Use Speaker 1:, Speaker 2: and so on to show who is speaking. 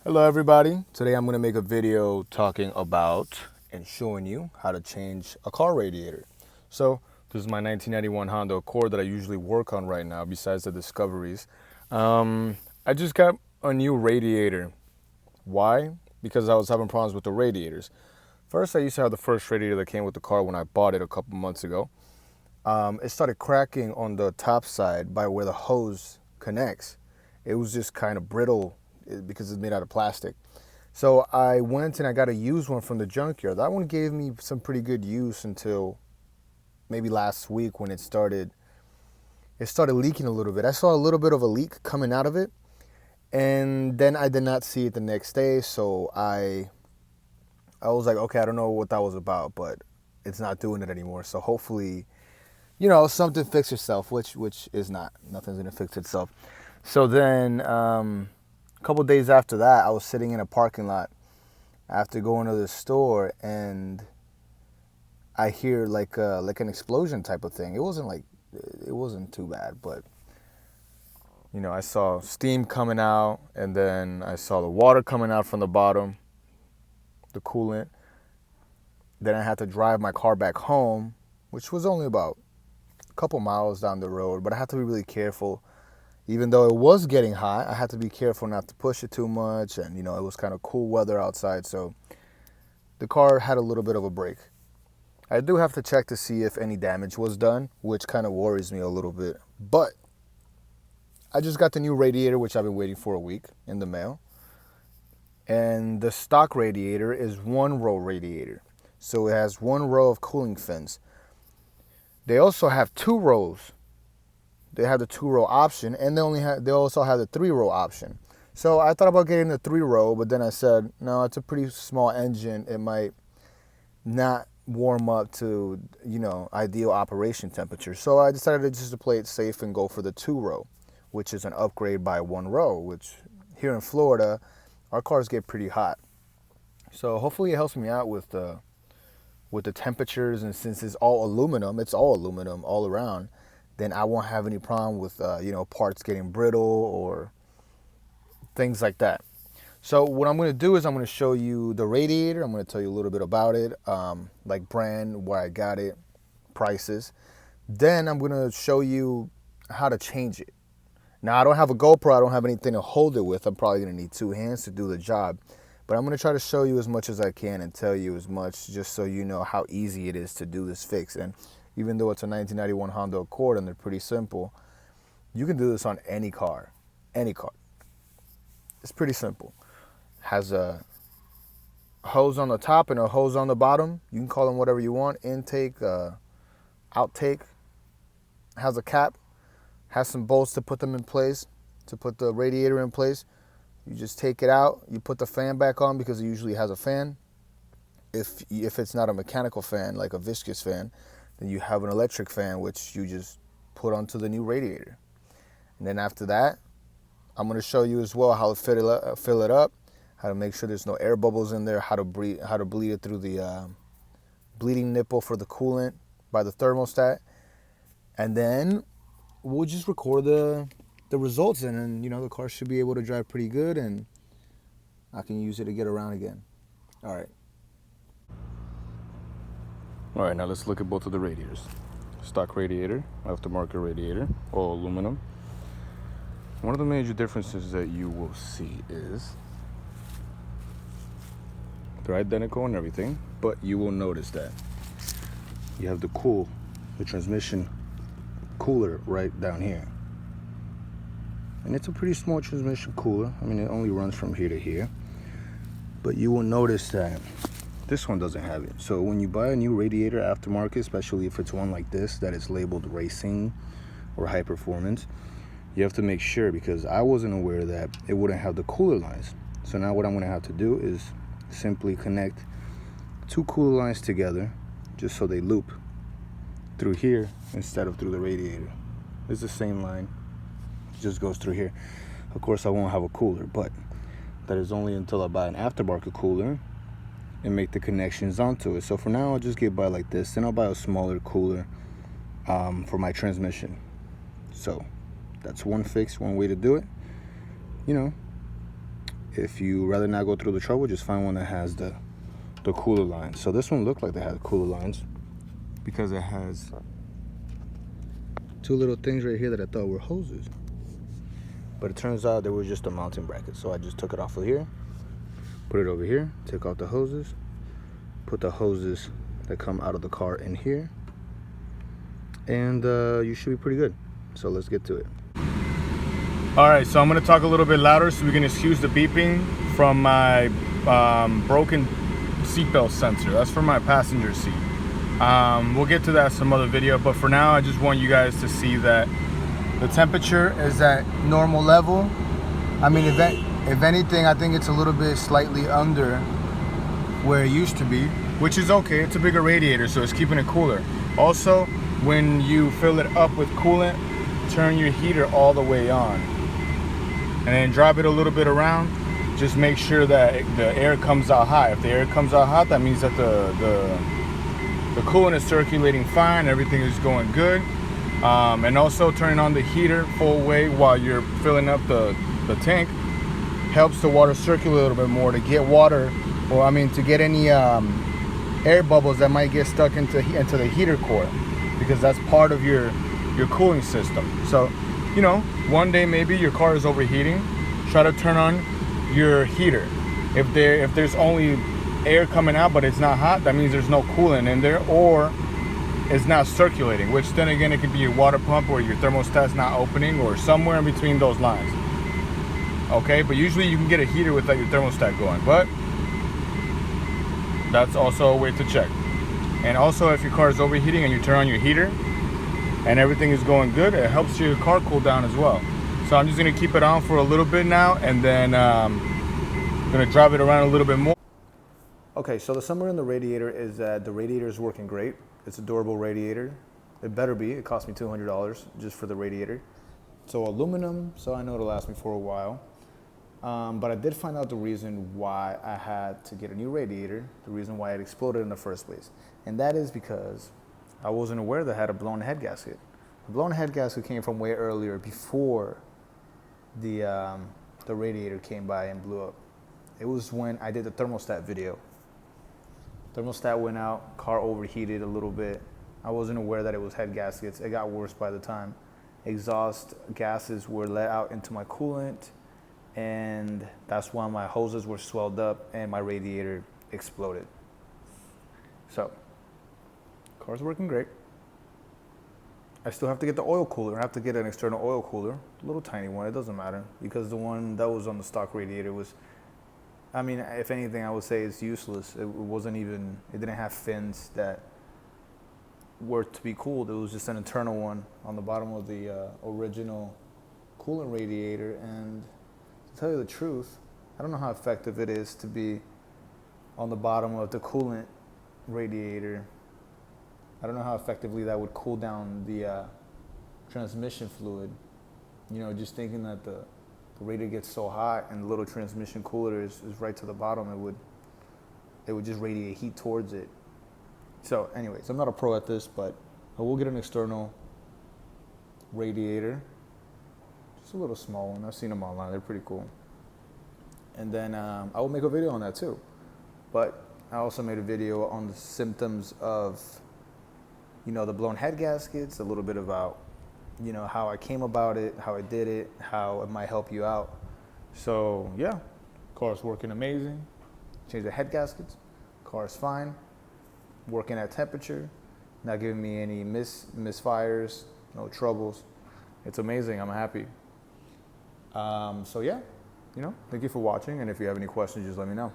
Speaker 1: Hello everybody, today I'm going to make a video talking about and showing you how to change a car radiator. So this is my 1991 Honda Accord that I usually work on right now besides the Discoveries. I just got a new radiator. Why? Because I was having problems with the radiators. First, I used to have the first radiator that came with the car when I bought it a couple months ago. It started cracking on the top side by where the hose connects. It was just kind of brittle because it's made out of plastic. So I went and I got a used one from the junkyard. That one gave me some pretty good use until maybe last week when it started leaking a little bit. I saw a little bit of a leak coming out of it, and then I did not see it the next day. So I was like, okay, I don't know what that was about, but it's not doing it anymore. So hopefully, something fixed itself, which is not. Nothing's gonna fix itself. So then a couple days after that, I was sitting in a parking lot after going to the store, and I hear like an explosion type of thing. It wasn't too bad, but I saw steam coming out, and then I saw the water coming out from the bottom, the coolant. Then I had to drive my car back home, which was only about a couple miles down the road, but I had to be really careful. Even though it was getting hot, I had to be careful not to push it too much, and it was kind of cool weather outside, so the car had a little bit of a break. I do have to check to see if any damage was done, which kind of worries me a little bit, but I just got the new radiator, which I've been waiting for a week, in the mail, and the stock radiator is one row radiator, so it has one row of cooling fins. They also have two rows. They have the 2-row option, and they also have the 3-row option. So I thought about getting the 3-row, but then I said, no, it's a pretty small engine. It might not warm up to, ideal operation temperature. So I decided just to play it safe and go for the 2-row, which is an upgrade by 1 row, which here in Florida, our cars get pretty hot. So hopefully it helps me out with the temperatures, and since it's all aluminum all around, then I won't have any problem with parts getting brittle or things like that. So what I'm going to do is I'm going to show you the radiator. I'm going to tell you a little bit about it, like brand, where I got it, prices. Then I'm going to show you how to change it. Now, I don't have a GoPro. I don't have anything to hold it with. I'm probably going to need 2 hands to do the job. But I'm going to try to show you as much as I can and tell you as much, just so you know how easy it is to do this fix. And even though it's a 1991 Honda Accord and they're pretty simple, you can do this on any car. Any car. It's pretty simple. Has a hose on the top and a hose on the bottom. You can call them whatever you want. Intake, outtake. Has a cap. Has some bolts to put them in place, to put the radiator in place. You just take it out. You put the fan back on because it usually has a fan. If it's not a mechanical fan, like a viscous fan, then you have an electric fan, which you just put onto the new radiator. And then after that, I'm going to show you as well how to fill it up, how to make sure there's no air bubbles in there, how to bleed it through the bleeding nipple for the coolant by the thermostat. And then we'll just record the results, and then the car should be able to drive pretty good, and I can use it to get around again. All right, now let's look at both of the radiators. Stock radiator, aftermarket radiator, all aluminum. One of the major differences that you will see is they're identical and everything, but you will notice that you have the transmission cooler right down here. And it's a pretty small transmission cooler. I mean, it only runs from here to here. But you will notice that this one doesn't have it. So when you buy a new radiator aftermarket, especially if it's one like this that is labeled racing or high performance, you have to make sure, because I wasn't aware that it wouldn't have the cooler lines. So now what I'm going to have to do is simply connect 2 cooler lines together, just so they loop through here instead of through the radiator. It's the same line, it just goes through here. Of course, I won't have a cooler, but that is only until I buy an aftermarket cooler and make the connections onto it. So for now, I'll just get by like this. Then I'll buy a smaller cooler for my transmission. So that's one fix, one way to do it. if you rather not go through the trouble, just find one that has the cooler lines. So this one looked like they had cooler lines because it has two little things right here that I thought were hoses. But it turns out they were just a mounting bracket. So I just took it off of here, put it over here, take out the hoses, put the hoses that come out of the car in here, and you should be pretty good. So let's get to it. All right, so I'm gonna talk a little bit louder so we can excuse the beeping from my broken seatbelt sensor. That's for my passenger seat. We'll get to that some other video, but for now I just want you guys to see that the temperature is at normal level. I mean, if anything, I think it's a little bit slightly under where it used to be, which is okay. It's a bigger radiator, so it's keeping it cooler. Also, when you fill it up with coolant, turn your heater all the way on and then drop it a little bit around. Just make sure that the air comes out hot. If the air comes out hot, that means that the coolant is circulating fine, everything is going good. And also turning on the heater full way while you're filling up the tank helps the water circulate a little bit more to get water, or I mean to get any air bubbles that might get stuck into the heater core, because that's part of your cooling system. So, you know, one day maybe your car is overheating, try to turn on your heater. If there's only air coming out but it's not hot, that means there's no coolant in there, or it's not circulating, which then again it could be your water pump or your thermostat's not opening, or somewhere in between those lines. Okay, but usually you can get a heater without your thermostat going, but that's also a way to check. And also, if your car is overheating and you turn on your heater and everything is going good, it helps your car cool down as well. So I'm just gonna keep it on for a little bit now, and then gonna drive it around a little bit more. Okay, so the summary on the radiator is that the radiator is working great. It's a durable radiator. It better be. It cost me $200 just for the radiator. So aluminum, so I know it'll last me for a while. But I did find out the reason why I had to get a new radiator, the reason why it exploded in the first place. And that is because I wasn't aware that I had a blown head gasket. The blown head gasket came from way earlier, before the radiator came by and blew up. It was when I did the thermostat video. Thermostat went out, car overheated a little bit. I wasn't aware that it was head gaskets. It got worse by the time. Exhaust gases were let out into my coolant, and that's why my hoses were swelled up and my radiator exploded. So, car's working great. I still have to get the oil cooler. I have to get an external oil cooler, a little tiny one, it doesn't matter, because the one that was on the stock radiator was, I mean, if anything, I would say it's useless. It wasn't even, it didn't have fins that were to be cooled. It was just an internal one on the bottom of the original coolant radiator. And to tell you the truth, I don't know how effective it is to be on the bottom of the coolant radiator. I don't know how effectively that would cool down the transmission fluid. You know, just thinking that the radiator gets so hot and the little transmission cooler is right to the bottom, it would just radiate heat towards it. So anyways, I'm not a pro at this, but I will get an external radiator, just a little small one. I've seen them online, they're pretty cool. And then I will make a video on that too. But I also made a video on the symptoms of, you know, the blown head gaskets, a little bit about, you know, how I came about it, how I did it, how it might help you out. So yeah, car's working amazing. Changed the head gaskets, car's fine, working at temperature, not giving me any misfires, no troubles. It's amazing, I'm happy. So yeah, you know, thank you for watching, and if you have any questions, just let me know.